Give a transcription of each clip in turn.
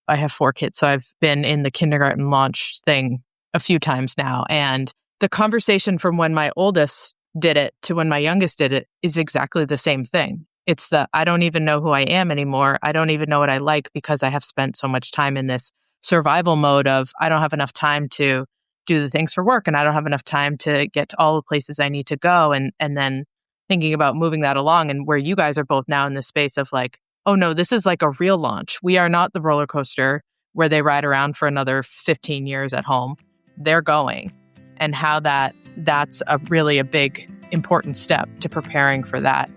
I have 4 kids, so I've been in the kindergarten launch thing a few times now. And the conversation from when my oldest did it to when my youngest did it is exactly the same thing. It's I don't even know who I am anymore. I don't even know what I like because I have spent so much time in this survival mode of I don't have enough time to do the things for work and I don't have enough time to get to all the places I need to go. And then thinking about moving that along and where you guys are both now in the space of like, oh no, this is like a real launch. We are not the roller coaster where they ride around for another 15 years at home. They're going. And how that's a big, important step to preparing for that.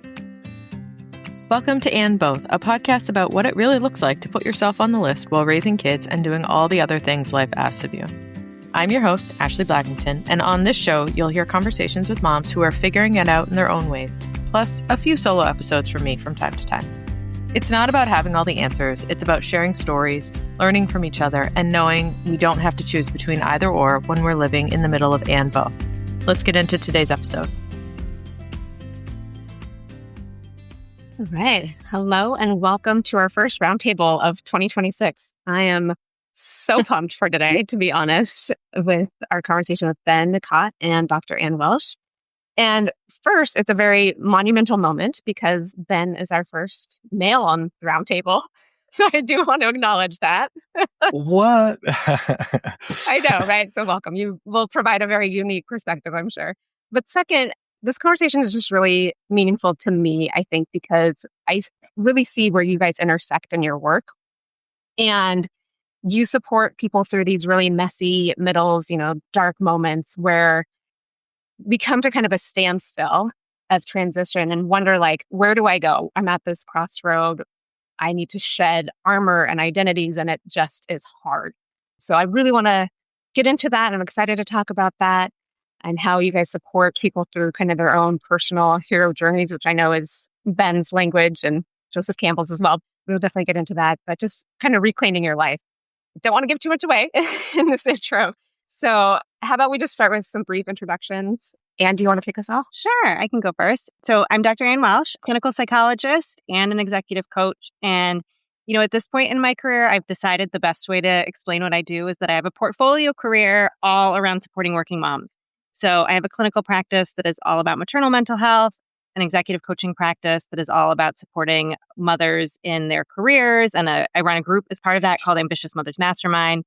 Welcome to And Both, a podcast about what it really looks like to put yourself on the list while raising kids and doing all the other things life asks of you. I'm your host, Ashley Blackington, and on this show, you'll hear conversations with moms who are figuring it out in their own ways, plus a few solo episodes from me from time to time. It's not about having all the answers, it's about sharing stories, learning from each other, and knowing we don't have to choose between either or when we're living in the middle of and both. Let's get into today's episode. All right. Hello and welcome to our first roundtable of 2026. I am so pumped for today, to be honest, with our conversation with Ben, Katt, and Dr. Ann Welsh. And first, it's a very monumental moment because Ben is our first male on the roundtable. So I do want to acknowledge that. What? I know, right? So welcome. You will provide a very unique perspective, I'm sure. But second, this conversation is just really meaningful to me, I think, because I really see where you guys intersect in your work. And you support people through these really messy middles, dark moments where we come to kind of a standstill of transition and wonder, like, where do I go? I'm at this crossroad. I need to shed armor and identities, and it just is hard. So I really want to get into that. I'm excited to talk about that and how you guys support people through kind of their own personal hero journeys, which I know is Ben's language and Joseph Campbell's as well. We'll definitely get into that, but just kind of reclaiming your life. Don't want to give too much away in this intro. So how about we just start with some brief introductions? Anne, do you want to kick us off? Sure, I can go first. So I'm Dr. Ann Welsh, clinical psychologist and an executive coach. And, at this point in my career, I've decided the best way to explain what I do is that I have a portfolio career all around supporting working moms. So I have a clinical practice that is all about maternal mental health, an executive coaching practice that is all about supporting mothers in their careers. And I run a group as part of that called Ambitious Mothers Mastermind.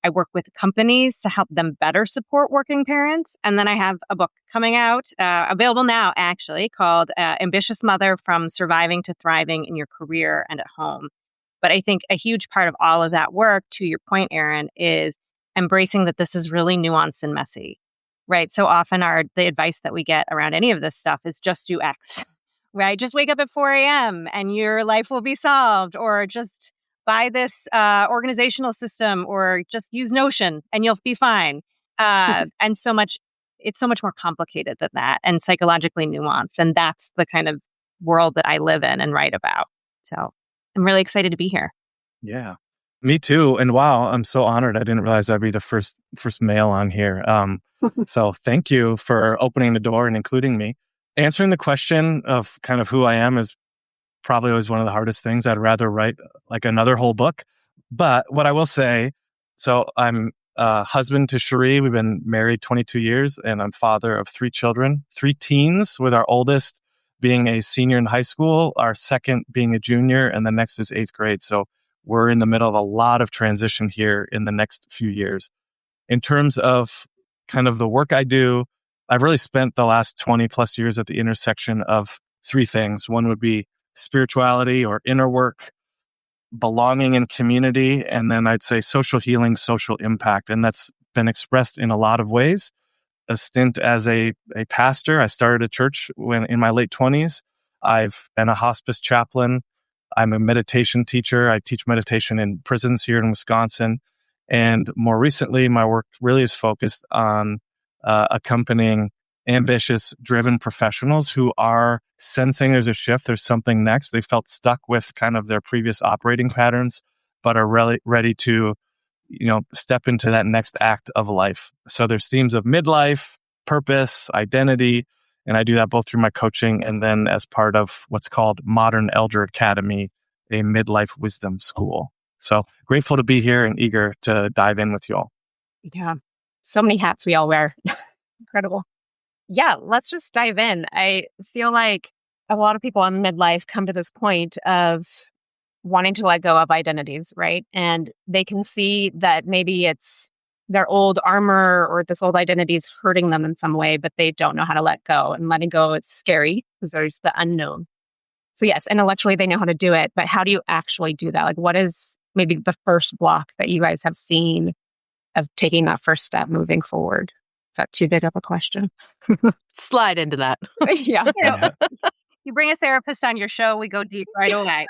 I work with companies to help them better support working parents. And then I have a book coming out, available now actually, called Ambitious Mother: From Surviving to Thriving in Your Career and at Home. But I think a huge part of all of that work, to your point, Erin, is embracing that this is really nuanced and messy, right? So often the advice that we get around any of this stuff is just do X, right? Just wake up at 4 a.m. and your life will be solved, or just buy this organizational system, or just use Notion and you'll be fine. And it's so much more complicated than that and psychologically nuanced. And that's the kind of world that I live in and write about. So I'm really excited to be here. Yeah, me too. And wow, I'm so honored. I didn't realize I'd be the first male on here. So thank you for opening the door and including me. Answering the question of kind of who I am is probably always one of the hardest things. I'd rather write like another whole book. But what I will say, so I'm husband to Cherie. We've been married 22 years, and I'm father of 3 children, 3 teens, with our oldest being a senior in high school, our second being a junior, and the next is 8th grade. So we're in the middle of a lot of transition here in the next few years. In terms of kind of the work I do, I've really spent the last 20 plus years at the intersection of 3 things. One would be spirituality or inner work, belonging in community, and then I'd say social healing, social impact. And that's been expressed in a lot of ways. A stint as a pastor. I started a church when in my late 20s. I've been a hospice chaplain. I'm a meditation teacher. I teach meditation in prisons here in Wisconsin. And more recently, my work really is focused on accompanying ambitious, driven professionals who are sensing there's a shift, there's something next. They felt stuck with kind of their previous operating patterns, but are really ready to, step into that next act of life. So there's themes of midlife, purpose, identity, and I do that both through my coaching and then as part of what's called Modern Elder Academy, a midlife wisdom school. So grateful to be here and eager to dive in with you all. Yeah. So many hats we all wear. Incredible. Yeah, let's just dive in. I feel like a lot of people in midlife come to this point of wanting to let go of identities, right? And they can see that maybe it's their old armor or this old identity is hurting them in some way, but they don't know how to let go. And letting go is scary because there's the unknown. So yes, intellectually they know how to do it, but how do you actually do that? Like, what is maybe the first block that you guys have seen of taking that first step moving forward? Is that too big of a question? Slide into that. Yeah. You know, you bring a therapist on your show, we go deep right away.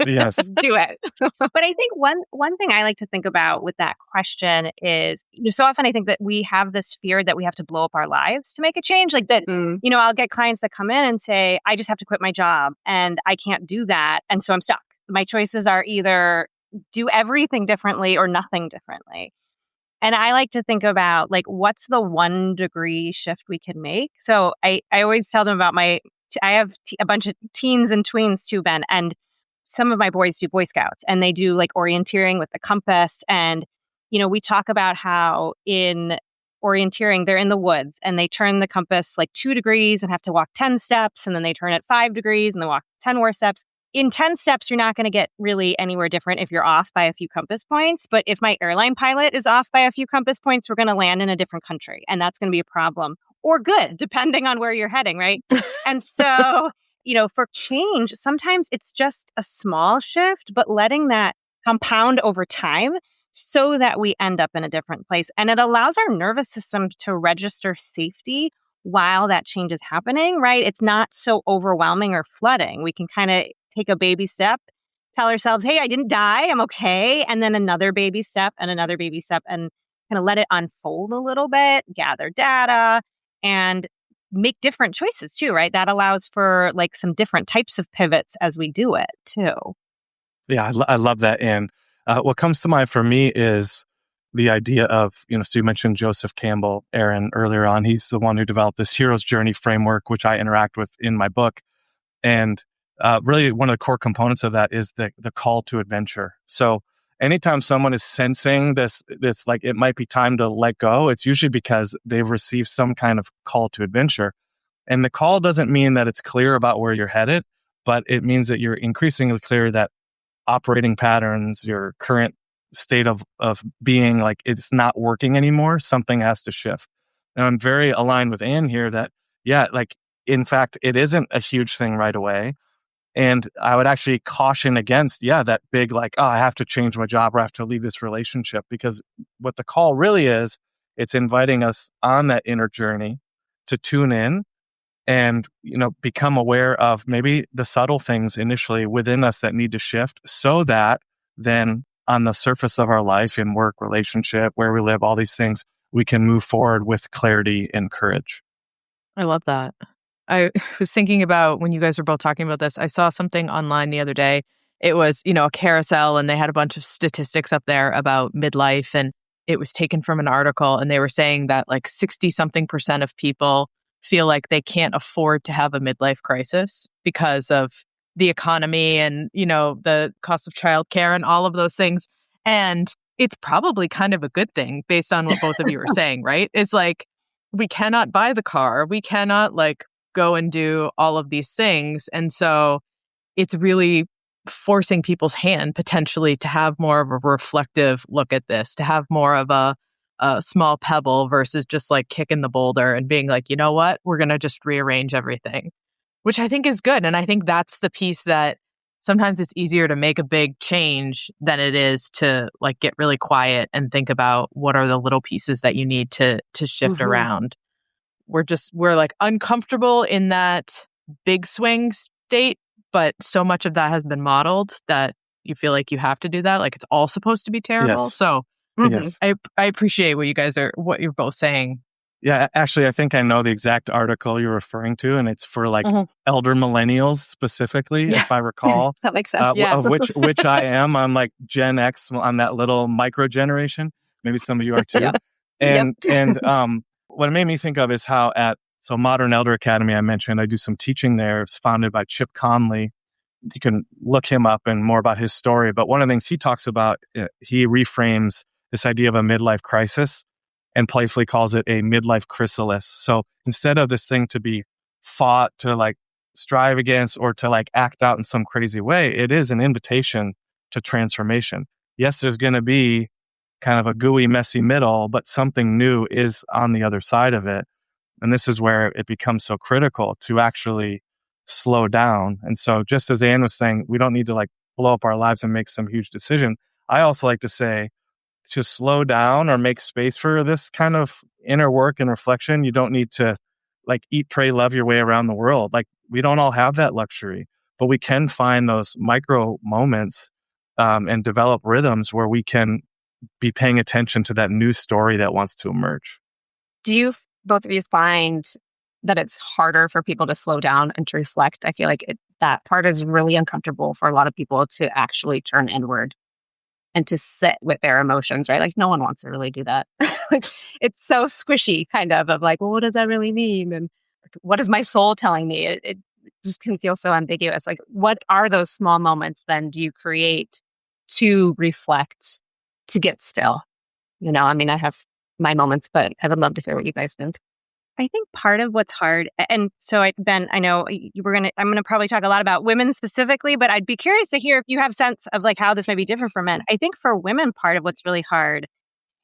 Yes. Do it. But I think one thing I like to think about with that question is, so often I think that we have this fear that we have to blow up our lives to make a change. Like that, I'll get clients that come in and say, I just have to quit my job and I can't do that. And so I'm stuck. My choices are either do everything differently or nothing differently. And I like to think about like, what's the 1 degree shift we can make? So I always tell them about I have a bunch of teens and tweens too, Ben, and some of my boys do Boy Scouts and they do like orienteering with the compass. And, we talk about how in orienteering, they're in the woods and they turn the compass like 2 degrees and have to walk 10 steps. And then they turn it 5 degrees and they walk 10 more steps. In 10 steps, you're not going to get really anywhere different if you're off by a few compass points. But if my airline pilot is off by a few compass points, we're going to land in a different country. And that's going to be a problem or good, depending on where you're heading, right? And so, for change, sometimes it's just a small shift, but letting that compound over time so that we end up in a different place. And it allows our nervous system to register safety while that change is happening, right? It's not so overwhelming or flooding. We can kind of take a baby step, tell ourselves, hey, I didn't die, I'm okay. And then another baby step and another baby step and kind of let it unfold a little bit, gather data and make different choices too, right? That allows for like some different types of pivots as we do it too. Yeah, I love that. And what comes to mind for me is the idea of, so you mentioned Joseph Campbell, Aaron, earlier on. He's the one who developed this hero's journey framework, which I interact with in my book. And really one of the core components of that is the call to adventure. So anytime someone is sensing this like it might be time to let go, it's usually because they've received some kind of call to adventure. And the call doesn't mean that it's clear about where you're headed, but it means that you're increasingly clear that operating patterns, your current state of being, like it's not working anymore. Something has to shift. And I'm very aligned with Anne here that, in fact, it isn't a huge thing right away. And I would actually caution against, that big, I have to change my job or I have to leave this relationship, because what the call really is, it's inviting us on that inner journey to tune in and, become aware of maybe the subtle things initially within us that need to shift, so that then on the surface of our life, in work, relationship, where we live, all these things, we can move forward with clarity and courage. I love that. I was thinking about when you guys were both talking about this, I saw something online the other day. It was, a carousel and they had a bunch of statistics up there about midlife, and it was taken from an article, and they were saying that like 60-something% of people feel like they can't afford to have a midlife crisis because of the economy and, the cost of childcare and all of those things. And it's probably kind of a good thing based on what both of you were saying, right? It's like, we cannot buy the car. We cannot go and do all of these things. And so it's really forcing people's hand potentially to have more of a reflective look at this, to have more of a small pebble versus just kicking the boulder and being like, you know what, we're going to just rearrange everything, which I think is good. And I think that's the piece that sometimes it's easier to make a big change than it is to get really quiet and think about what are the little pieces that you need to shift around. We're uncomfortable in that big swing state, but so much of that has been modeled that you feel like you have to do that. It's all supposed to be terrible. Yes. So Yes. I appreciate what you're both saying. Yeah, actually, I think I know the exact article you're referring to, and it's for elder millennials specifically, if I recall. That makes sense. Of which I am. I'm Gen X. I'm that little micro generation. Maybe some of you are too. And what it made me think of is how at Modern Elder Academy I mentioned, I do some teaching there. It's founded by Chip Conley. you can look him up and more about his story. But one of the things he talks about, he reframes this idea of a midlife crisis and playfully calls it a midlife chrysalis. So instead of this thing to be fought, to like strive against, or to like act out in some crazy way, it is an invitation to transformation. Yes, there's going to be kind of a gooey, messy middle, but something new is on the other side of it. And this is where it becomes so critical to actually slow down. And so just as Anne was saying, we don't need to like blow up our lives and make some huge decision. I also like to say, to slow down or make space for this kind of inner work and reflection, you don't need to like eat, pray, love your way around the world. Like we don't all have that luxury, but we can find those micro moments and develop rhythms where we can be paying attention to that new story that wants to emerge. Do you, both of you, find that it's harder for people to slow down and to reflect? I feel like that part is really uncomfortable for a lot of people to actually turn inward and to sit with their emotions, right? Like no one wants to really do that. Like it's so squishy kind of like, well, what does that really mean? And what is my soul telling me? It just can feel so ambiguous. Like what are those small moments then do you create to reflect, to get still? You know, I mean, I have my moments, but I would love to hear what you guys think. I think part of what's hard, and so Ben, I know I'm going to probably talk a lot about women specifically, but I'd be curious to hear if you have sense of like how this may be different for men. I think for women, part of what's really hard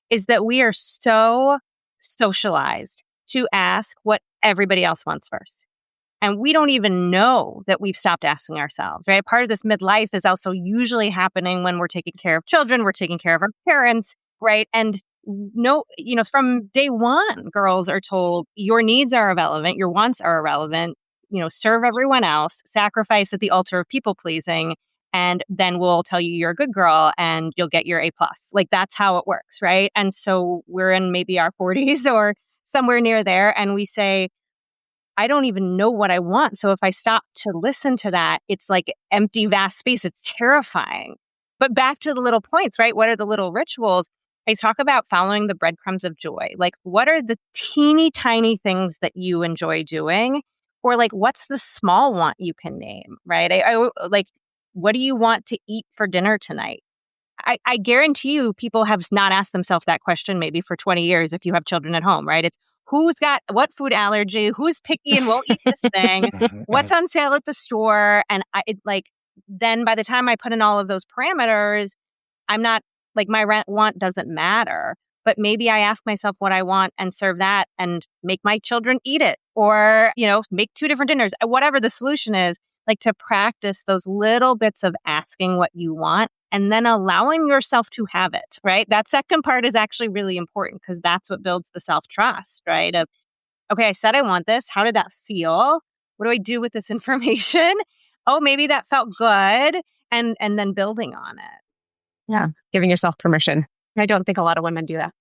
is that we are so socialized to ask what everybody else wants first. And we don't even know that we've stopped asking ourselves, right? Part of this midlife is also usually happening when we're taking care of children, we're taking care of our parents, right? And no, from day one, girls are told your needs are irrelevant, your wants are irrelevant, serve everyone else, sacrifice at the altar of people pleasing, and then we'll tell you you're a good girl and you'll get your A+. Like that's how it works, right? And so we're in maybe our 40s or somewhere near there, and we say, I don't even know what I want. So if I stop to listen to that, it's like empty, vast space. It's terrifying. But back to the little points, right? What are the little rituals? I talk about following the breadcrumbs of joy. Like, what are the teeny tiny things that you enjoy doing? Or like, what's the small want you can name, right? I like, what do you want to eat for dinner tonight? I guarantee you people have not asked themselves that question maybe for 20 years if you have children at home, right? It's who's got what food allergy, who's picky and won't eat this thing, what's on sale at the store. And then by the time I put in all of those parameters, I'm not like my want doesn't matter, but maybe I ask myself what I want and serve that and make my children eat it or, make 2 different dinners, whatever the solution is, like to practice those little bits of asking what you want and then allowing yourself to have it, right? That second part is actually really important because that's what builds the self-trust, right? Of, okay, I said I want this. How did that feel? What do I do with this information? Oh, maybe that felt good. And then building on it. Yeah. Giving yourself permission. I don't think a lot of women do that.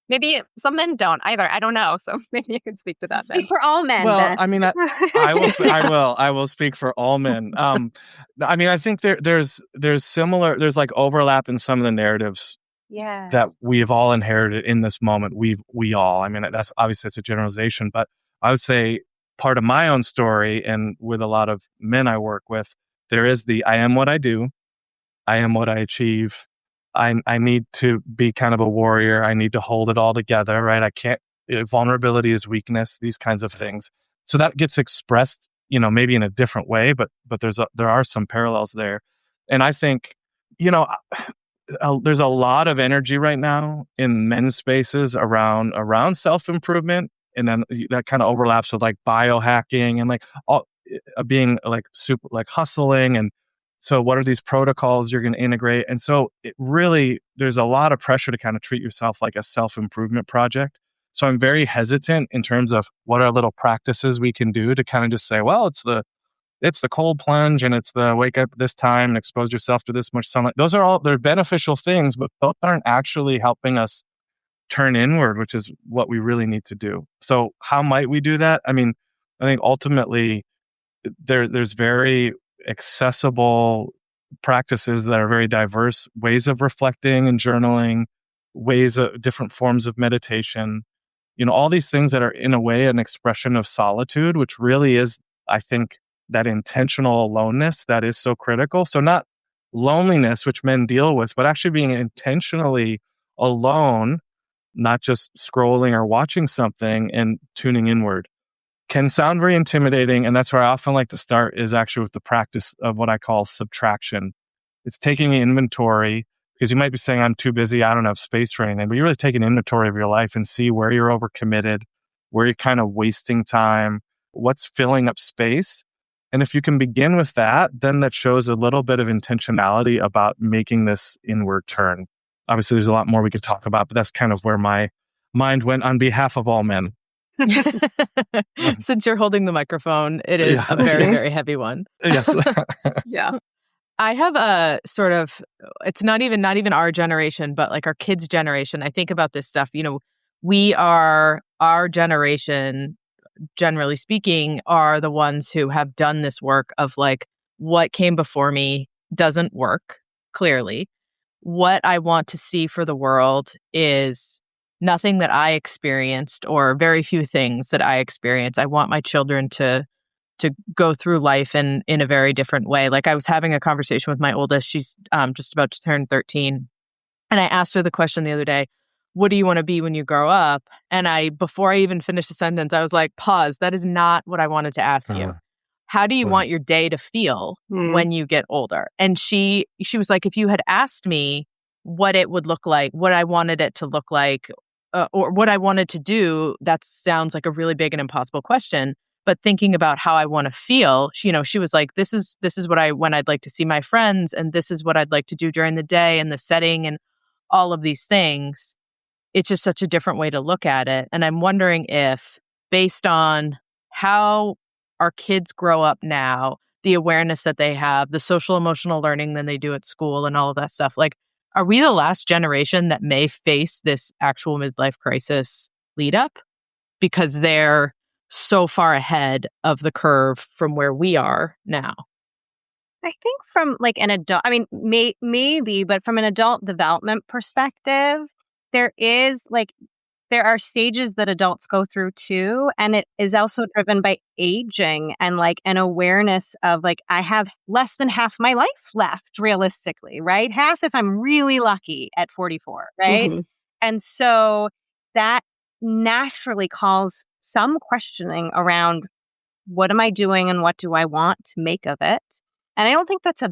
Maybe some men don't either. I don't know. So maybe you can speak to that. Speak for all men. Well, Ben. I mean, I will speak for all men. I mean, I think there's there's like overlap in some of the narratives that we have all inherited in this moment. We all, I mean, that's obviously it's a generalization, but I would say part of my own story and with a lot of men I work with, there is I am what I do. I am what I achieve. I need to be kind of a warrior. I need to hold it all together, right? I can't, vulnerability is weakness, these kinds of things. So that gets expressed, maybe in a different way, but there are some parallels there. And I think, there's a lot of energy right now in men's spaces around self-improvement. And then that kind of overlaps with like biohacking and like all being like super, like hustling. And so what are these protocols you're going to integrate? And so there's a lot of pressure to kind of treat yourself like a self-improvement project. So I'm very hesitant in terms of what are little practices we can do to kind of just say, well, it's the cold plunge and it's the wake up this time and expose yourself to this much sunlight. Those are they're beneficial things, but those aren't actually helping us turn inward, which is what we really need to do. So how might we do that? I mean, I think ultimately there's very accessible practices that are very diverse, ways of reflecting and journaling, ways of different forms of meditation, all these things that are in a way an expression of solitude, which really is, I think, that intentional aloneness that is so critical. So not loneliness, which men deal with, but actually being intentionally alone, not just scrolling or watching something and tuning inward, can sound very intimidating. And that's where I often like to start, is actually with the practice of what I call subtraction. It's taking inventory, because you might be saying, I'm too busy, I don't have space for anything, but you really take an inventory of your life and see where you're overcommitted, where you're kind of wasting time, what's filling up space. And if you can begin with that, then that shows a little bit of intentionality about making this inward turn. Obviously, there's a lot more we could talk about, but that's kind of where my mind went on behalf of all men. Since you're holding the microphone, it is a very, very heavy one. Yes. Yeah. I have a sort of, it's not even our generation, but like our kids' generation. I think about this stuff. Our generation, generally speaking, are the ones who have done this work of like, what came before me doesn't work, clearly. What I want to see for the world is nothing that I experienced, or very few things that I experienced. I want my children to go through life in a very different way. Like, I was having a conversation with my oldest. She's just about to turn 13. And I asked her the question the other day, what do you want to be when you grow up? And before I even finished the sentence, I was like, pause, that is not what I wanted to ask you. How do you want your day to feel when you get older? And she was like, if you had asked me what it would look like, what I wanted it to look like, or what I wanted to do, that sounds like a really big and impossible question. But thinking about how I want to feel, she was like, this is when I'd like to see my friends, and this is what I'd like to do during the day, and the setting, and all of these things. It's just such a different way to look at it. And I'm wondering if, based on how our kids grow up now, the awareness that they have, the social emotional learning than they do at school, and all of that stuff, like, are we the last generation that may face this actual midlife crisis lead up? Because they're so far ahead of the curve from where we are now. I think from like an adult, I mean, maybe, but from an adult development perspective, there are stages that adults go through too. And it is also driven by aging and like an awareness of like, I have less than half my life left, realistically, right? Half if I'm really lucky at 44, right? Mm-hmm. And so that naturally calls some questioning around, what am I doing and what do I want to make of it? And I don't think that's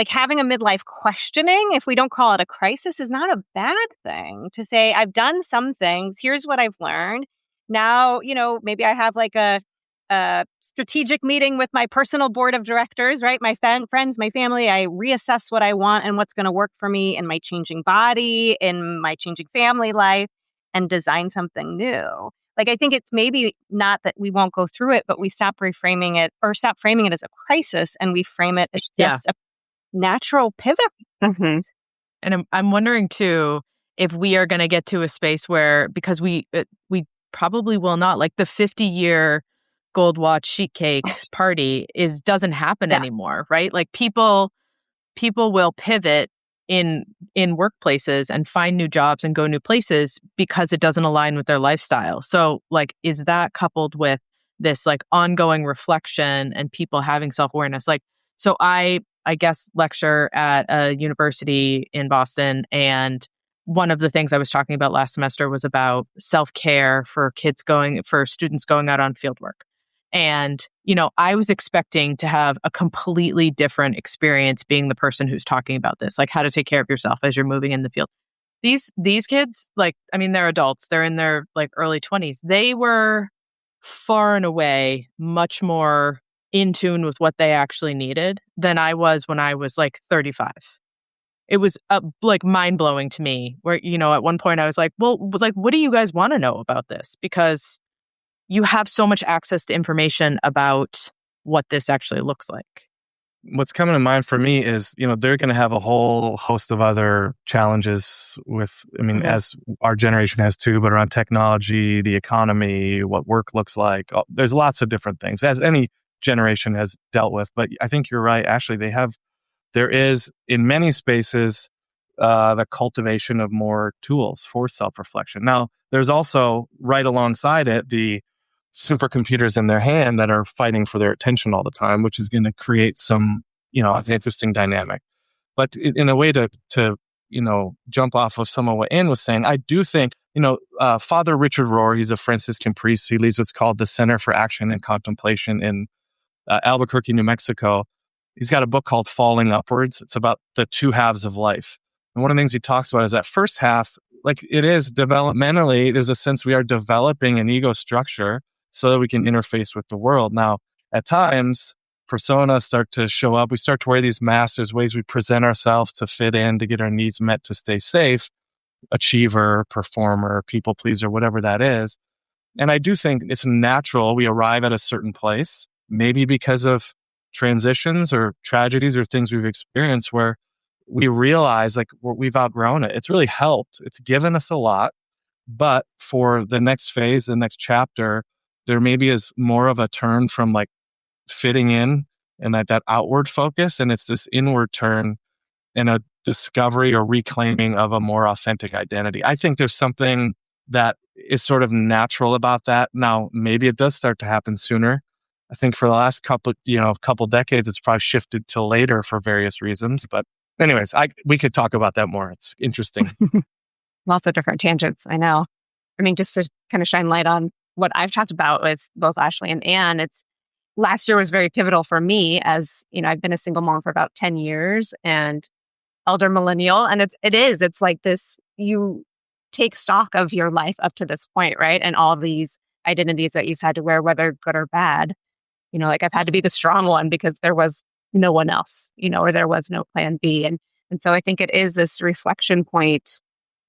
having a midlife questioning, if we don't call it a crisis, is not a bad thing to say, I've done some things. Here's what I've learned. Now, maybe I have like a strategic meeting with my personal board of directors, right? My friends, my family. I reassess what I want and what's going to work for me in my changing body, in my changing family life, and design something new. Like, I think it's maybe not that we won't go through it, but we stop framing it as a crisis, and we frame it as just a natural pivot. Mm-hmm. And I'm wondering too, if we are going to get to a space where, because we probably will not, like the 50-year gold watch sheet cake party doesn't happen anymore, right? Like people will pivot in workplaces and find new jobs and go new places because it doesn't align with their lifestyle. So like, is that coupled with this like ongoing reflection and people having self-awareness? Like, so I guess lecture at a university in Boston, and one of the things I was talking about last semester was about self-care for students going out on field work. And, I was expecting to have a completely different experience being the person who's talking about this, like how to take care of yourself as you're moving in the field. These kids, like, I mean, they're adults, they're in their like early 20s. They were far and away much more in tune with what they actually needed than I was when I was like 35. It was like mind blowing to me where, at one point I was like, well, like, what do you guys want to know about this? Because you have so much access to information about what this actually looks like. What's coming to mind for me is, they're going to have a whole host of other challenges with, as our generation has too, but around technology, the economy, what work looks like. There's lots of different things, as any generation has dealt with. But I think you're right, Ashley. There is, in many spaces, the cultivation of more tools for self-reflection. Now, there's also, right alongside it, the supercomputers in their hand that are fighting for their attention all the time, which is going to create some, an interesting dynamic. But in a way to jump off of some of what Anne was saying, I do think, Father Richard Rohr, he's a Franciscan priest. He leads what's called the Center for Action and Contemplation in Albuquerque, New Mexico. He's got a book called Falling Upwards. It's about the two halves of life. And one of the things he talks about is that first half, like it is developmentally, there's a sense we are developing an ego structure so that we can interface with the world. Now, at times, personas start to show up. We start to wear these masks. There's ways we present ourselves to fit in, to get our needs met, to stay safe. Achiever, performer, people pleaser, whatever that is. And I do think it's natural we arrive at a certain place, maybe because of transitions or tragedies or things we've experienced where we realize like we've outgrown it. It's really helped. It's given us a lot. But for the next phase, the next chapter, there maybe is more of a turn from like fitting in and that outward focus. And it's this inward turn and a discovery or reclaiming of a more authentic identity. I think there's something that is sort of natural about that. Now, maybe it does start to happen sooner. I think for the last couple decades, it's probably shifted to later for various reasons. But anyways, we could talk about that more. It's interesting. Lots of different tangents, I know. I mean, just to kind of shine light on what I've talked about with both Ashley and Anne, last year was very pivotal for me as, I've been a single mom for about 10 years and elder millennial. And it's like this, you take stock of your life up to this point, right? And all these identities that you've had to wear, whether good or bad. Like I've had to be the strong one because there was no one else, or there was no plan B. And so I think it is this reflection point.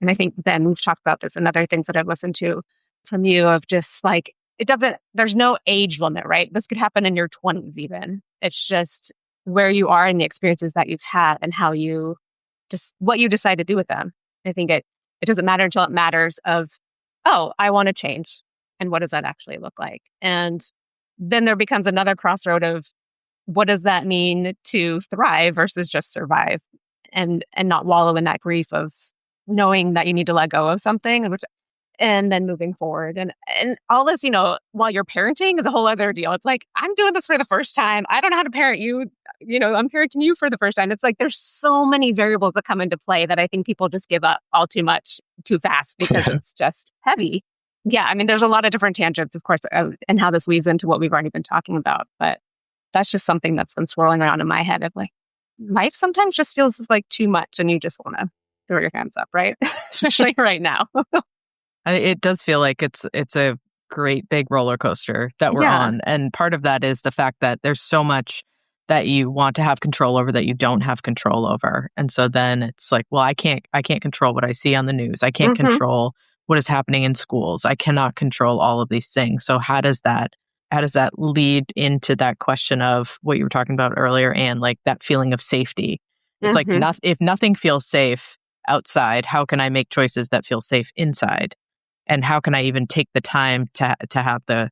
And I think, Ben, we've talked about this and other things that I've listened to from you of just like, there's no age limit, right? This could happen in your 20s even. It's just where you are and the experiences that you've had and what you decide to do with them. I think it doesn't matter until it matters of, oh, I want to change. And what does that actually look like? And then there becomes another crossroad of what does that mean to thrive versus just survive and not wallow in that grief of knowing that you need to let go of something and then moving forward. And all this, while you're parenting is a whole other deal. It's like, I'm doing this for the first time. I don't know how to parent you. I'm parenting you for the first time. It's like, there's so many variables that come into play that I think people just give up all too much, too fast because it's just heavy. Yeah. I mean, there's a lot of different tangents, of course, and how this weaves into what we've already been talking about. But that's just something that's been swirling around in my head of like, life sometimes just feels like too much and you just want to throw your hands up, right? Especially right now. It does feel like it's a great big roller coaster that we're on. And part of that is the fact that there's so much that you want to have control over that you don't have control over. And so then it's like, well, I can't control what I see on the news. I can't control what is happening in schools. I cannot control all of these things. So how does that lead into that question of what you were talking about earlier, and like that feeling of safety? It's like if nothing feels safe outside, how can I make choices that feel safe inside? And how can I even take the time to have the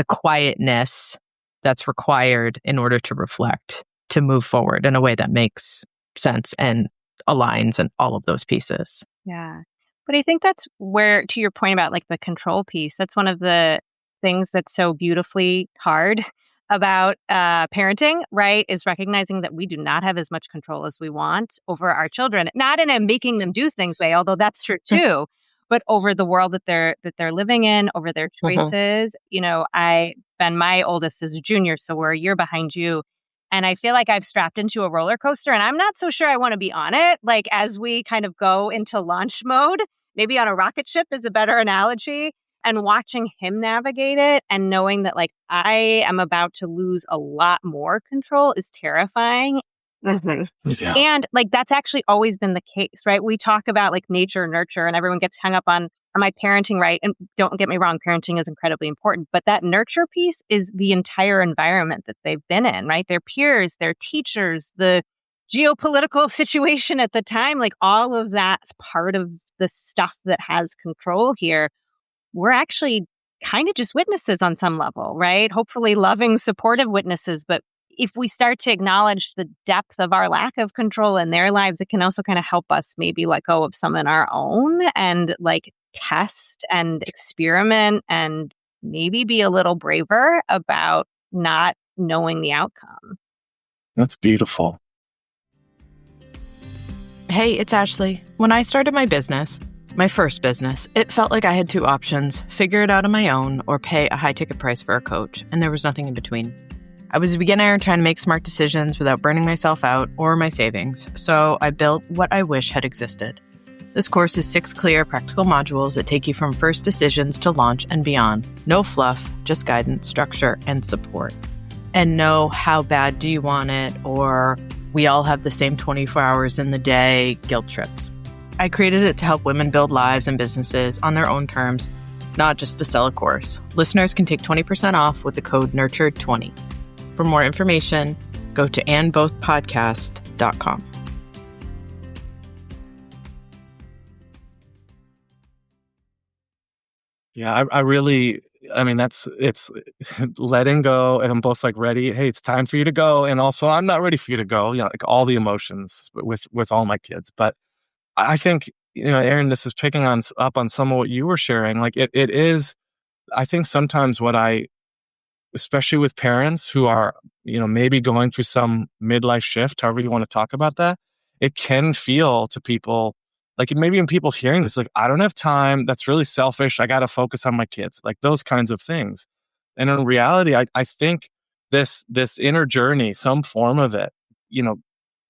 quietness that's required in order to reflect, to move forward in a way that makes sense and aligns and all of those pieces? Yeah. But I think that's where, to your point about like the control piece, that's one of the things that's so beautifully hard about parenting, right? Is recognizing that we do not have as much control as we want over our children. Not in a making them do things way, although that's true too, but over the world that they're living in, over their choices. My oldest is a junior, so we're a year behind you. And I feel like I've strapped into a roller coaster and I'm not so sure I want to be on it. Like as we kind of go into launch mode, maybe on a rocket ship is a better analogy, and watching him navigate it and knowing that like I am about to lose a lot more control is terrifying. Yeah. And like that's actually always been the case, right? We talk about like nature, nurture, and everyone gets hung up on am I parenting right? And don't get me wrong, parenting is incredibly important, but that nurture piece is the entire environment that they've been in, right? Their peers, their teachers, the geopolitical situation at the time, like all of that's part of the stuff that has control here. We're actually kind of just witnesses on some level, right? Hopefully loving, supportive witnesses. But if we start to acknowledge the depth of our lack of control in their lives, it can also kind of help us maybe let go of some in our own and like test and experiment and maybe be a little braver about not knowing the outcome. That's beautiful. Hey, it's Ashley. When I started my business, my first business, it felt like I had two options: figure it out on my own or pay a high ticket price for a coach, and there was nothing in between. I was a beginner trying to make smart decisions without burning myself out or my savings, so I built what I wish had existed. This course is 6 clear, practical modules that take you from first decisions to launch and beyond. No fluff, just guidance, structure, and support. And no how bad do you want it, or we all have the same 24 hours in the day guilt trips. I created it to help women build lives and businesses on their own terms, not just to sell a course. Listeners can take 20% off with the code NURTURED20. For more information, go to andbothpodcast.com. Yeah, it's letting go, and I'm both like ready. Hey, it's time for you to go. And also I'm not ready for you to go, like all the emotions with all my kids. But I think, Erin, this is picking up on some of what you were sharing. Like it is, I think sometimes especially with parents who are, maybe going through some midlife shift, however you want to talk about that, it can feel to people like maybe when people hearing this, like, I don't have time. That's really selfish. I got to focus on my kids, like those kinds of things. And in reality, I think this inner journey, some form of it,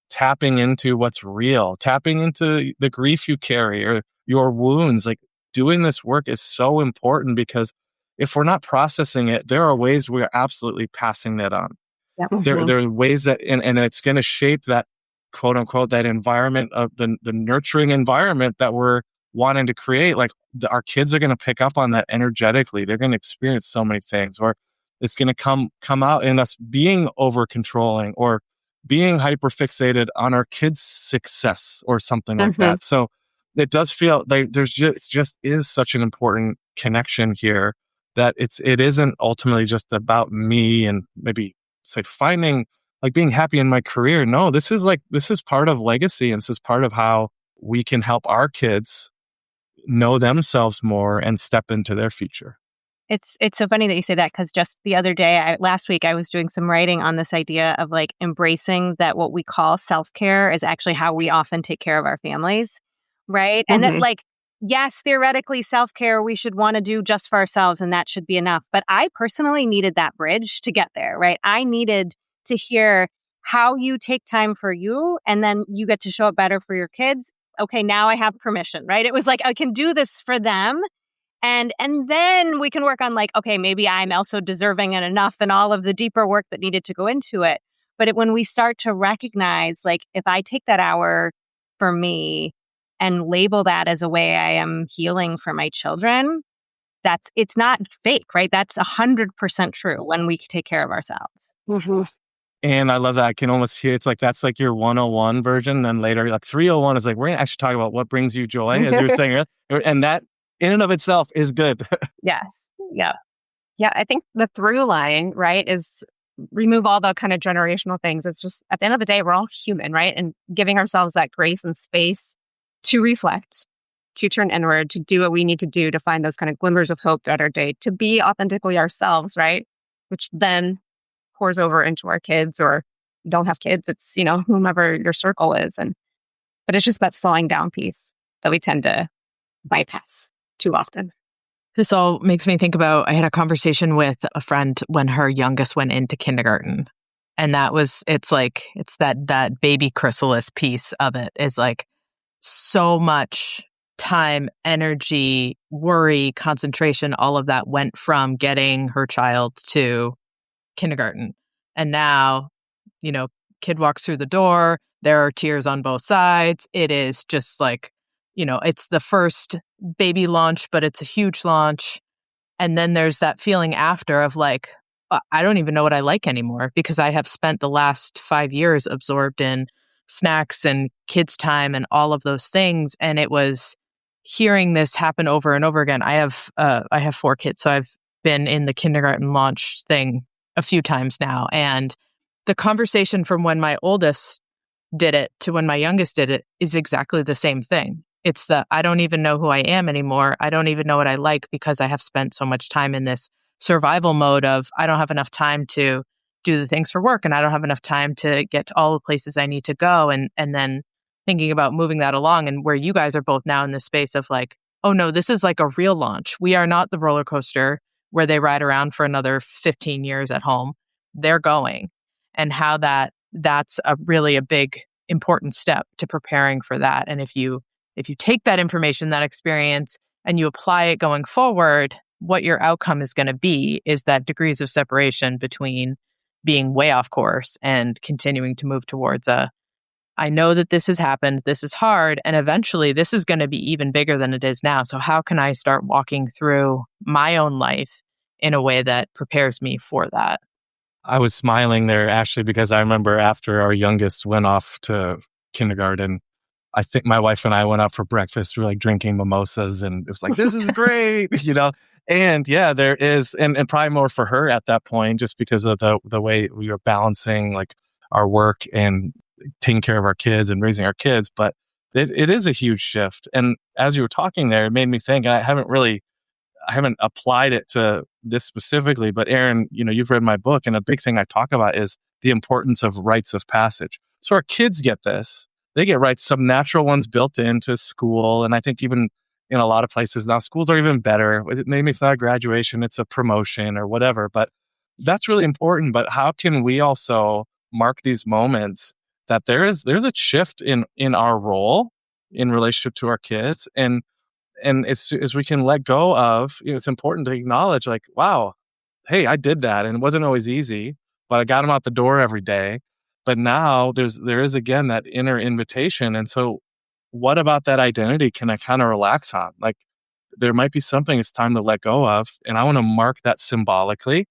tapping into what's real, tapping into the grief you carry or your wounds, like doing this work is so important, because if we're not processing it, there are ways we are absolutely passing that on. Yep. There are ways that, and it's going to shape that, quote unquote, that environment of the nurturing environment that we're wanting to create. Like our kids are going to pick up on that energetically. They're going to experience so many things, or it's going to come out in us being over controlling or being hyper fixated on our kids' success or something like that. So it does feel like it just is such an important connection here, that it isn't ultimately just about me and maybe say finding like being happy in my career. No, this is part of legacy, and this is part of how we can help our kids know themselves more and step into their future. It's so funny that you say that, because just the other day, last week, I was doing some writing on this idea of like embracing that what we call self-care is actually how we often take care of our families, right? And that, like, yes, theoretically, self-care we should want to do just for ourselves, and that should be enough. But I personally needed that bridge to get there, right? I needed to hear how you take time for you, and then you get to show up better for your kids. Okay, now I have permission, right? It was like, I can do this for them. And then we can work on like, okay, maybe I'm also deserving and enough, and all of the deeper work that needed to go into it. But when we start to recognize, like, if I take that hour for me and label that as a way I am healing for my children, it's not fake, right? That's 100% true when we take care of ourselves. And I love that. I can almost hear, it's like, that's like your 101 version. Then later, like 301 is like, we're going to actually talk about what brings you joy, as you were saying earlier. And that in and of itself is good. Yes. Yeah. Yeah. I think the through line, right, is remove all the kind of generational things. It's just, at the end of the day, we're all human, right? And giving ourselves that grace and space to reflect, to turn inward, to do what we need to do to find those kind of glimmers of hope throughout our day, to be authentically ourselves, right? Which then pours over into our kids, or don't have kids. It's, whomever your circle is. But it's just that slowing down piece that we tend to bypass too often. This all makes me think about, I had a conversation with a friend when her youngest went into kindergarten. And it's that baby chrysalis piece of it is like so much time, energy, worry, concentration, all of that went from getting her child to kindergarten. And now, kid walks through the door, there are tears on both sides. It is just like, it's the first baby launch, but it's a huge launch. And then there's that feeling after of like, I don't even know what I like anymore, because I have spent the last 5 years absorbed in snacks and kids' time and all of those things. And it was hearing this happen over and over again. I have 4 kids, so I've been in the kindergarten launch thing a few times now. And the conversation from when my oldest did it to when my youngest did it is exactly the same thing. It's the, I don't even know who I am anymore. I don't even know what I like because I have spent so much time in this survival mode of I don't have enough time to do the things for work and I don't have enough time to get to all the places I need to go. And then thinking about moving that along and where you guys are both now in this space of like, oh no, this is like a real launch. We are not the roller coaster where they ride around for another 15 years at home. They're going. And how that's a big important step to preparing for that. And if you take that information, that experience, and you apply it going forward, what your outcome is going to be is that degrees of separation between being way off course and continuing to move towards I know that this has happened, this is hard, and eventually this is going to be even bigger than it is now. So how can I start walking through my own life in a way that prepares me for that? I was smiling there, Ashley, because I remember after our youngest went off to kindergarten, I think my wife and I went out for breakfast. We were like drinking mimosas and it was like, this is great, And yeah, there is, and probably more for her at that point, just because of the way we were balancing like our work and taking care of our kids and raising our kids. But it is a huge shift. And as you were talking there, it made me think, and I haven't applied it to this specifically, but Aaron, you've read my book, and a big thing I talk about is the importance of rites of passage. So our kids get this. They get rites, some natural ones built into school. And I think even in a lot of places now, schools are even better. Maybe it's not a graduation, it's a promotion or whatever, but that's really important. But how can we also mark these moments that there's a shift in our role in relationship to our kids, and as we can let go of, it's important to acknowledge like, wow, hey, I did that. And it wasn't always easy, but I got them out the door every day. But now there is again that inner invitation. And so what about that identity can I kind of relax on? Like there might be something it's time to let go of. And I want to mark that symbolically,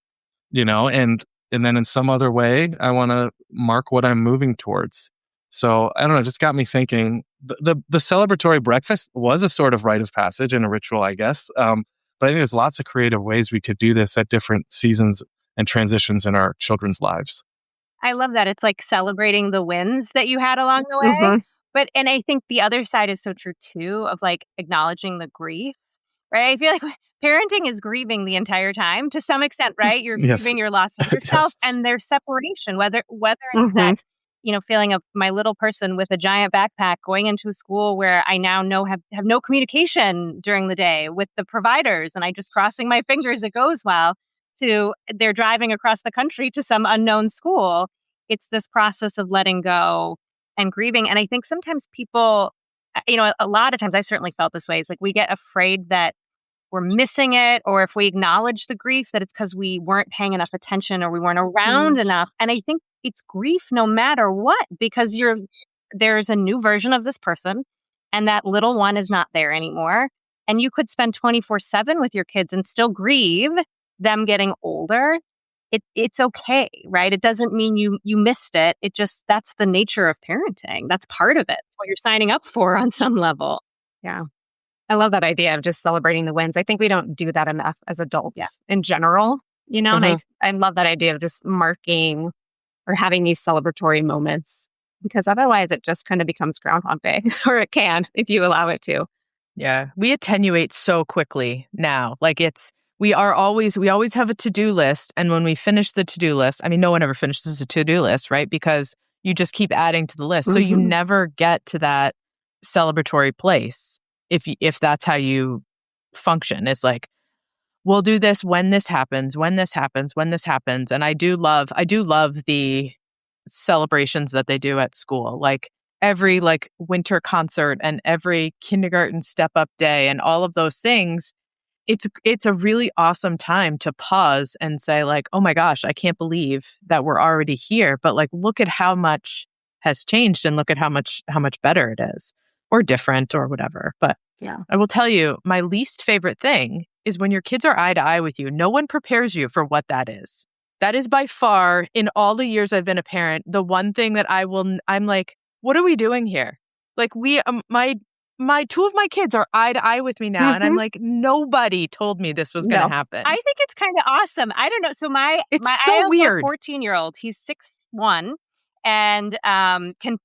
and then in some other way, I want to mark what I'm moving towards. So I don't know, it just got me thinking the celebratory breakfast was a sort of rite of passage and a ritual, I guess. But I think there's lots of creative ways we could do this at different seasons and transitions in our children's lives. I love that. It's like celebrating the wins that you had along the way. And I think the other side is so true too, of like acknowledging the grief, right? I feel like parenting is grieving the entire time to some extent, right? You're Yes. grieving your loss of yourself Yes. and their separation, whether it's that, feeling of my little person with a giant backpack going into a school where I now know have no communication during the day with the providers, and I just crossing my fingers it goes well, to they're driving across the country to some unknown school. It's this process of letting go and grieving. And I think sometimes people, a lot of times I certainly felt this way. It's like we get afraid that we're missing it, or if we acknowledge the grief, that it's because we weren't paying enough attention or we weren't around enough. And I think it's grief no matter what, because there's a new version of this person and that little one is not there anymore. And you could spend 24/7 with your kids and still grieve them getting older. It's okay, right? It doesn't mean you missed it. That's the nature of parenting. That's part of it. It's what you're signing up for on some level. Yeah. I love that idea of just celebrating the wins. I think we don't do that enough as adults in general, and I love that idea of just marking or having these celebratory moments, because otherwise it just kind of becomes Groundhog Day, or it can if you allow it to. Yeah. We attenuate so quickly now. Like we always have a to-do list. And when we finish the to-do list, I mean, no one ever finishes a to-do list, right? Because you just keep adding to the list. So you never get to that celebratory place. If that's how you function, it's like, we'll do this when this happens, when this happens, when this happens. And I do love the celebrations that they do at school, like every like winter concert and every kindergarten step up day and all of those things. It's a really awesome time to pause and say like, oh my gosh, I can't believe that we're already here. But like, look at how much has changed and look at how much better it is, or different or whatever. But yeah, I will tell you, my least favorite thing is when your kids are eye to eye with you. No one prepares you for what that is. That is by far, in all the years I've been a parent, the one thing that I'm like, what are we doing here? Like my two of my kids are eye to eye with me now. And I'm like, nobody told me this was going to happen. I think it's kind of awesome. I don't know. So I have weird. a 14-year-old, he's 6'1", and can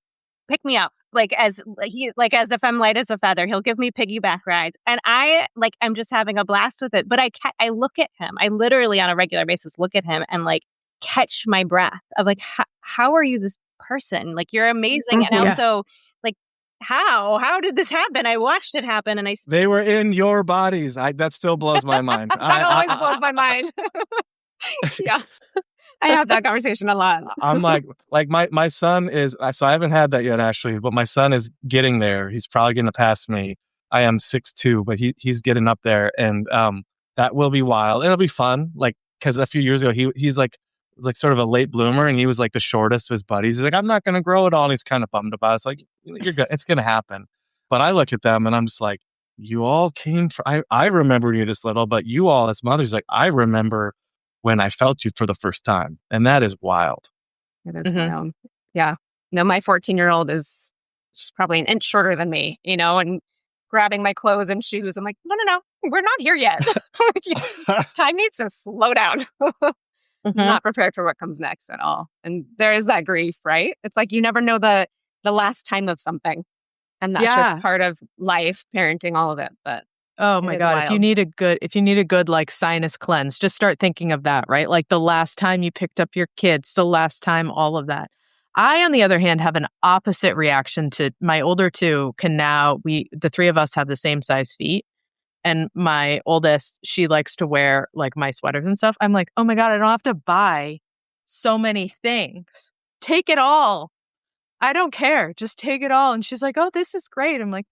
pick me up, as if I'm light as a feather. He'll give me piggyback rides, and I'm just having a blast with it. But I look at him. I literally on a regular basis look at him and catch my breath of how are you this person? You're amazing, and also how did this happen? I watched it happen, and they were in your bodies. That still blows my mind. That always blows my mind. Yeah. I have that conversation a lot. I'm my son is, so I haven't had that yet actually, but my son is getting there. He's probably going to pass me. I am 6'2", but he's getting up there, and that will be wild. It'll be fun, because a few years ago he's sort of a late bloomer, and he was the shortest of his buddies. He's I'm not going to grow at all, and he's kind of bummed about it. It's you're good. It's going to happen. But I look at them and I'm just you all came from, I remember you this little, but you all as mothers, I remember when I felt you for the first time. And that is wild. It is wild. Yeah. No, my 14-year-old is just probably an inch shorter than me, and grabbing my clothes and shoes. I'm no, we're not here yet. Time needs to slow down. I'm not prepared for what comes next at all. And there is that grief, right? It's you never know the last time of something. And that's just part of life, parenting, all of it. But oh my God, wild. If you need a good sinus cleanse, just start thinking of that, right? The last time you picked up your kids, the last time, all of that. I, on the other hand, have an opposite reaction to my older two the three of us have the same size feet. And my oldest, she likes to wear my sweaters and stuff. I'm oh my God, I don't have to buy so many things. Take it all. I don't care. Just take it all. And she's oh, this is great. I'm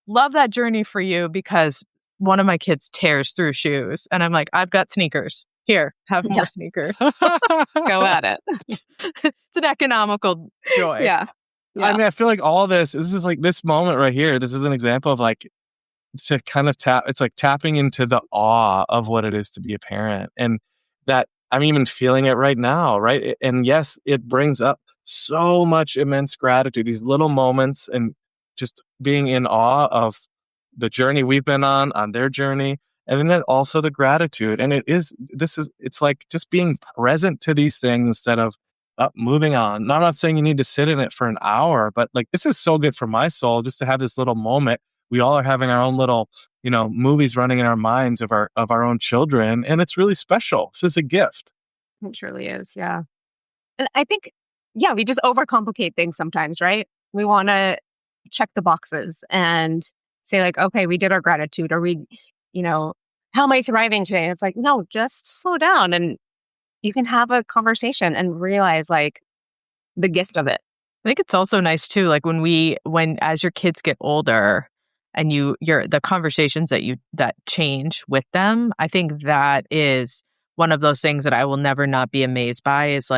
love that journey for you, because one of my kids tears through shoes. And I'm I've got sneakers. Here, have more sneakers. Go at it. It's an economical joy. Yeah. I mean, I feel all this is this moment right here. This is an example of to kind of it's tapping into the awe of what it is to be a parent. And that I'm even feeling it right now, right? And yes, it brings up so much immense gratitude, these little moments, and just being in awe of the journey we've been on their journey. And then also the gratitude. And it's just being present to these things instead of moving on. Now, I'm not saying you need to sit in it for an hour, but this is so good for my soul just to have this little moment. We all are having our own little, movies running in our minds of our own children. And it's really special. This is a gift. It truly is. Yeah. And I think, we just overcomplicate things sometimes, right? We want to check the boxes and say okay, we did our gratitude, or we, how am I thriving today? And it's no, just slow down, and you can have a conversation and realize the gift of it. I think it's also nice too, when as your kids get older and the conversations that change with them, I think that is one of those things that I will never not be amazed by, is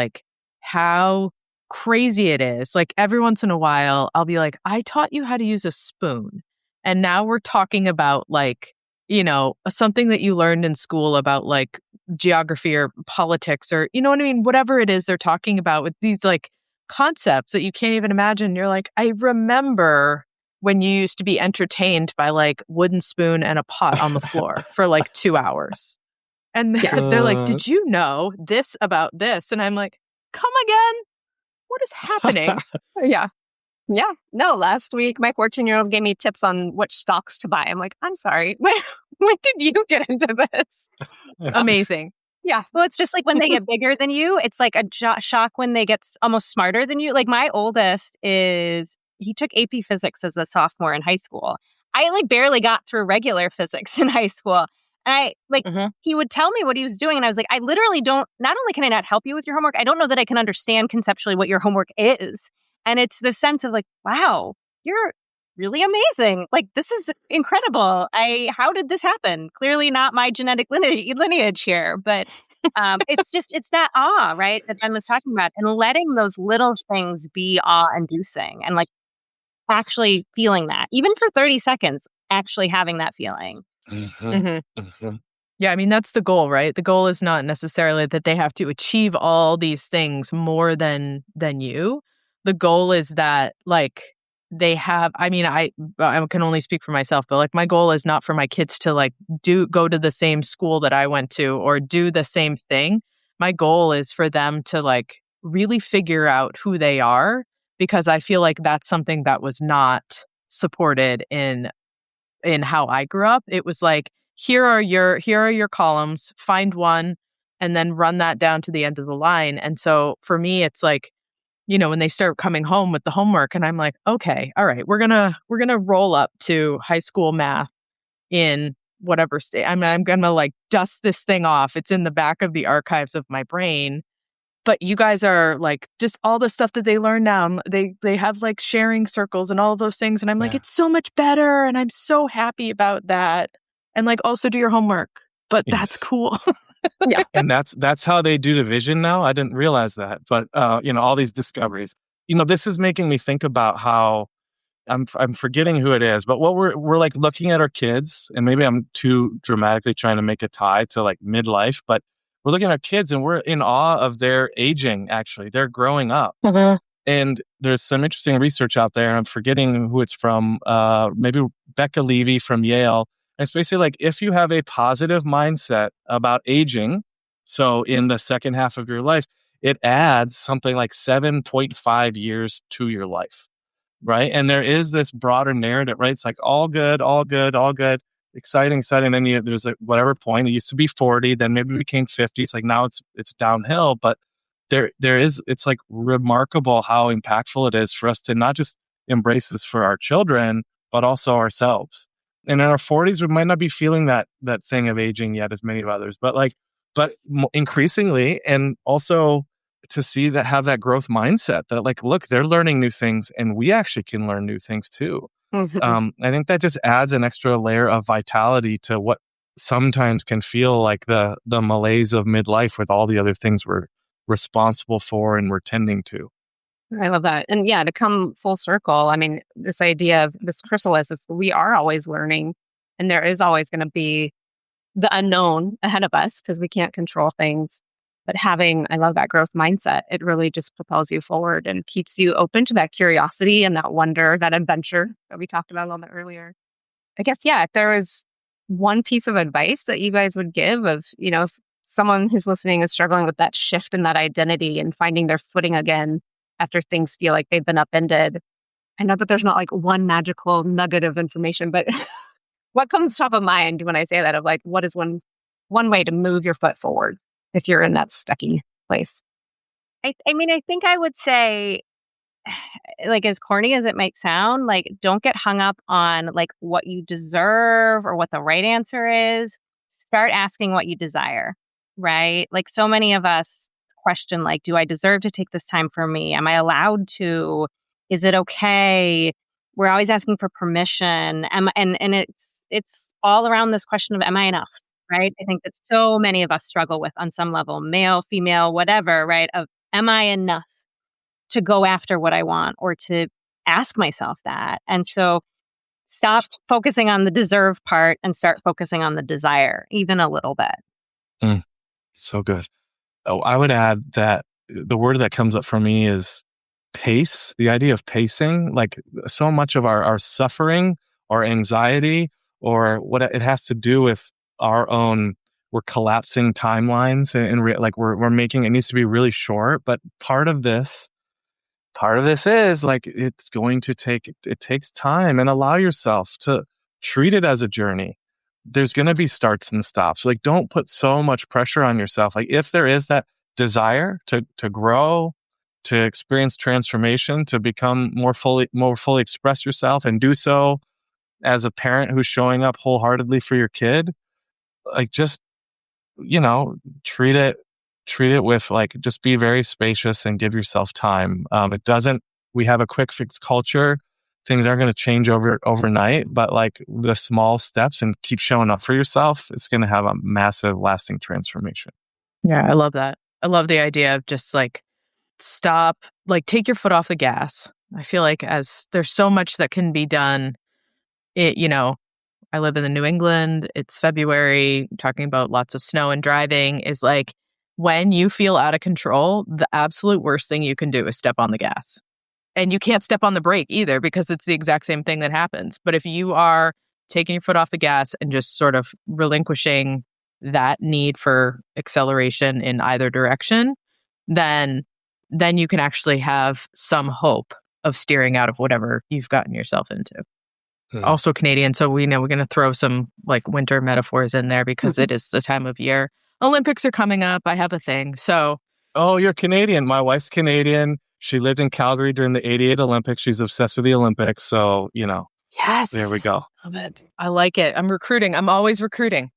how crazy it is. Every once in a while, I'll be I taught you how to use a spoon. And now we're talking about something that you learned in school about geography or politics, or, you know what I mean? Whatever it is they're talking about with these concepts that you can't even imagine. You're I remember when you used to be entertained by wooden spoon and a pot on the floor for 2 hours. And they're did you know this about this? And I'm come again? What is happening? Yeah. Yeah. No, last week, my 14-year-old gave me tips on which stocks to buy. I'm I'm sorry. When did you get into this? Amazing. Yeah. Well, it's just when they get bigger than you, it's a shock when they get almost smarter than you. My oldest he took AP physics as a sophomore in high school. I barely got through regular physics in high school. And he would tell me what he was doing. And I was I literally not only can I not help you with your homework, I don't know that I can understand conceptually what your homework is. And it's the sense of wow, you're really amazing. This is incredible. How did this happen? Clearly not my genetic lineage here, but it's that awe, right? That Ben was talking about, and letting those little things be awe-inducing, and actually feeling that, even for 30 seconds, actually having that feeling. Yeah, I mean, that's the goal, right? The goal is not necessarily that they have to achieve all these things more than you. The goal is that they have, I mean, I can only speak for myself, but my goal is not for my kids to go to the same school that I went to or do the same thing. My goal is for them to really figure out who they are because I feel like that's something that was not supported in how I grew up. It was like, here are your columns, find one, and then run that down to the end of the line. And so for me, it's like, when they start coming home with the homework, and I'm like, okay, all right, we're gonna roll up to high school math in whatever state. I mean, I'm gonna like dust this thing off. It's in the back of the archives of my brain. But you guys are like, just all the stuff that they learn now. They have like sharing circles and all of those things. And I'm like, it's so much better. And I'm so happy about that. And like, also do your homework. But that's cool. Yeah. And that's how they do division now. I didn't realize that. But all these discoveries. This is making me think about how I'm forgetting who it is, but what we're like looking at our kids, and maybe I'm too dramatically trying to make a tie to like midlife, but we're looking at our kids and we're in awe of their aging. Actually, they're growing up, and there's some interesting research out there. I'm forgetting who it's from. Maybe Becca Levy from Yale. And it's basically like, if you have a positive mindset about aging, so in the second half of your life, it adds something like 7.5 years to your life. Right. And there is this broader narrative, right? It's like all good, all good, all good, exciting. Then there's a whatever point. It used to be 40, then maybe it became 50. It's like now it's downhill. But it's like remarkable how impactful it is for us to not just embrace this for our children, but also ourselves. And in our 40s, we might not be feeling that thing of aging yet as many of others, but increasingly, and also to see that, have that growth mindset that like, look, they're learning new things and we actually can learn new things too. I think that just adds an extra layer of vitality to what sometimes can feel like the malaise of midlife with all the other things we're responsible for and we're tending to. I love that. And yeah, to come full circle, I mean, this idea of this chrysalis, we are always learning, and there is always going to be the unknown ahead of us because we can't control things. But I love that growth mindset. It really just propels you forward and keeps you open to that curiosity and that wonder, that adventure that we talked about a little bit earlier. I guess, yeah, if there was one piece of advice that you guys would give of, if someone who's listening is struggling with that shift in that identity and finding their footing again after things feel like they've been upended. I know that there's not like one magical nugget of information, but what comes top of mind when I say that, of like, what is one way to move your foot forward if you're in that stucky place? I mean, I think I would say, like, as corny as it might sound, like, don't get hung up on like what you deserve or what the right answer is. Start asking what you desire, right? Like, so many of us question, like, do I deserve to take this time for me? Am I allowed to? Is it okay? We're always asking for permission. And it's all around this question of, am I enough? Right? I think that so many of us struggle with on some level, male, female, whatever, right? Of, am I enough to go after what I want or to ask myself that? And so stop focusing on the deserve part and start focusing on the desire, even a little bit. So good. Oh, I would add that the word that comes up for me is pace, the idea of pacing. Like, so much of our suffering or anxiety, or what it has to do with our own, we're collapsing timelines and like we're making, it needs to be really short. But part of this is like, it's going to it takes time, and allow yourself to treat it as a journey. There's going to be starts and stops. Like, don't put so much pressure on yourself. Like, if there is that desire to grow, to experience transformation, to become more fully express yourself, and do so as a parent who's showing up wholeheartedly for your kid, like, just, treat it with, like, just be very spacious and give yourself time. We have a quick fix culture. Things aren't going to change overnight, but like the small steps and keep showing up for yourself, it's going to have a massive lasting transformation. Yeah, I love that. I love the idea of just like, stop, like, take your foot off the gas. I feel like as there's so much that can be done. I live in the New England. It's February. Talking about lots of snow and driving is like, when you feel out of control, the absolute worst thing you can do is step on the gas. And you can't step on the brake either, because it's the exact same thing that happens. But if you are taking your foot off the gas and just sort of relinquishing that need for acceleration in either direction, then you can actually have some hope steering out of whatever you've gotten yourself into. Hmm. Also Canadian, so we know we're going to throw some like winter metaphors in there because it is the time of year. Olympics are coming up. I have a thing. So, Oh, you're Canadian. My wife's Canadian. She lived in Calgary during the '88 Olympics. She's obsessed with the Olympics. So, yes, there we go. Love it. I like it. I'm recruiting. I'm always recruiting.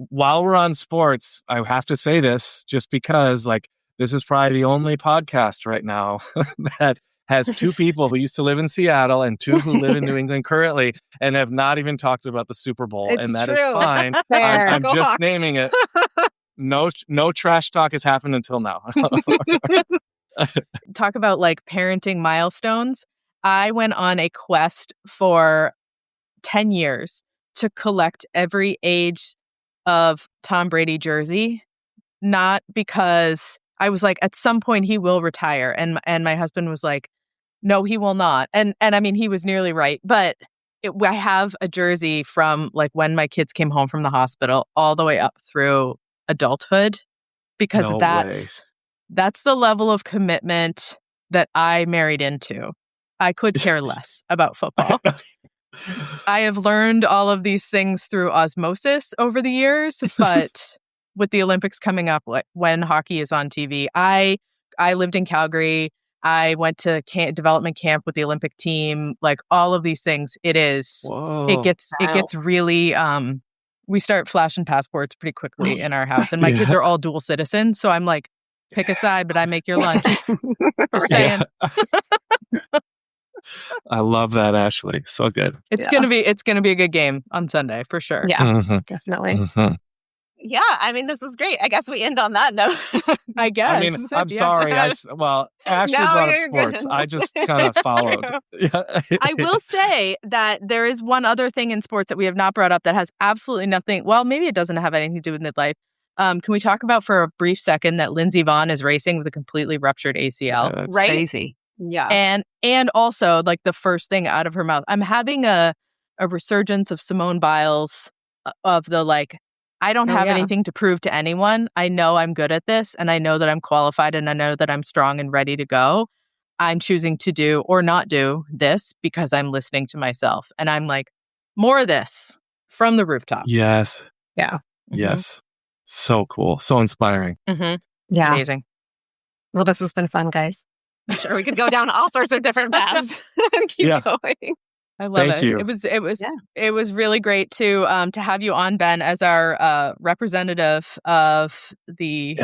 While we're on sports, I have to say this just because this is probably the only podcast right now that has two people who used to live in Seattle and two who live in New England currently and have not even talked about the Super Bowl. It's and that true. is fine. Fair. I'm Go just Hawks. naming it. No trash talk has happened until now. Talk about like parenting milestones. I went on a quest for 10 years to collect every age of Tom Brady jersey, not because I was like, at some point he will retire. And my husband was like, no, he will not. And I mean, he was nearly right. But I have a jersey from like when my kids came home from the hospital all the way up through adulthood, because No that's the level of commitment that I married into. I could care less about football. I have learned all of these things through osmosis over the years, but with the Olympics coming up, when hockey is on TV, I lived in Calgary. I went to development camp with the Olympic team. Like all of these things, Whoa. it gets really. We start flashing passports pretty quickly in our house, and my kids are all dual citizens. So I'm like, pick a side, but I make your lunch. Just saying. I love that, Ashley. So good. It's gonna be a good game on Sunday for sure. Yeah, Mhm. definitely. Mhm. Yeah, I mean, this was great. I guess we end on that note. I guess. I mean, I'm sorry. Ashley No, brought up you're sports. good. I just kind of That's followed. true. I will say that there is one other thing in sports that we have not brought up that has absolutely nothing. Well, maybe it doesn't have anything to do with midlife. Can we talk about for a brief second that Lindsey Vonn is racing with a completely ruptured ACL? That's right? Crazy. Yeah. And also like the first thing out of her mouth. I'm having a resurgence of Simone Biles of the like, I don't have anything to prove to anyone. I know I'm good at this, and I know that I'm qualified, and I know that I'm strong and ready to go. I'm choosing to do or not do this because I'm listening to myself. And I'm like, more of this from the rooftops. Yes. Yeah. Mm-hmm. Yes. So cool. So inspiring. Mm-hmm. Yeah. Amazing. Well, this has been fun, guys. I'm sure we could go down all sorts of different paths and keep going. I love Thank it. you. It was really great to have you on, Ben, as our representative of the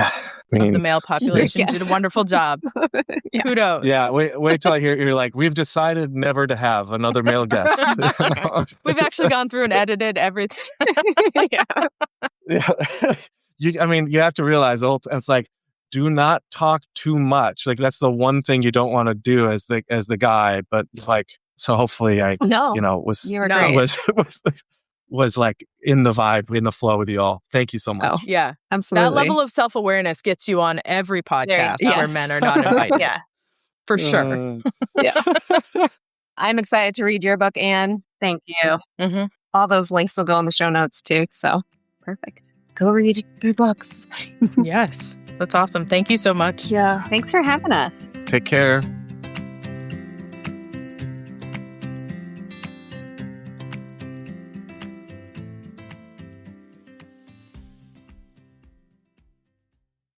male population. Yes. You did a wonderful job. Yeah. Kudos. Yeah. Wait till I hear you're like, we've decided never to have another male guest. We've actually gone through and edited everything. Yeah. You have to realize it's like, do not talk too much. Like that's the one thing you don't want to do as the guy. But like, so hopefully I was like in the vibe, in the flow with you all. Thank you so much. Oh, yeah, absolutely. That level of self-awareness gets you on every podcast where men are not invited. Yeah, for sure. Yeah. I'm excited to read your book, Anne. thank you. Mm-hmm. All those links will go in the show notes too. So Perfect. go read their books. Yes, that's awesome. Thank you so much. Yeah. Thanks for having us. Take care.